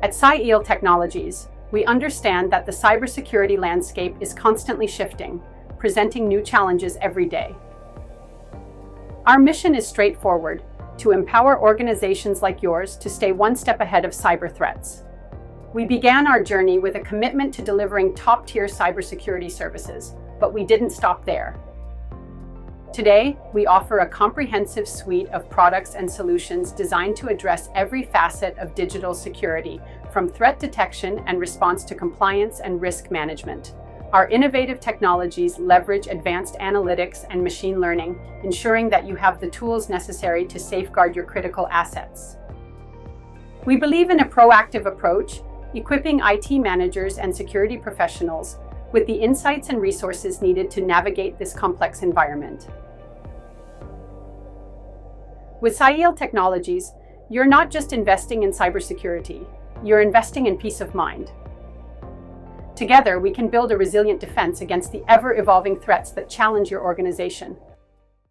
At CyEile Technologies, we understand that the cybersecurity landscape is constantly shifting, presenting new challenges every day. Our mission is straightforward: to empower organizations like yours to stay one step ahead of cyber threats. We began our journey with a commitment to delivering top-tier cybersecurity services, but we didn't stop there. Today, we offer a comprehensive suite of products and solutions designed to address every facet of digital security, from threat detection and response to compliance and risk management. Our innovative technologies leverage advanced analytics and machine learning, ensuring that you have the tools necessary to safeguard your critical assets. We believe in a proactive approach, equipping IT managers and security professionals with the insights and resources needed to navigate this complex environment. With CyEile Technologies, you're not just investing in cybersecurity, you're investing in peace of mind. Together, we can build a resilient defense against the ever-evolving threats that challenge your organization.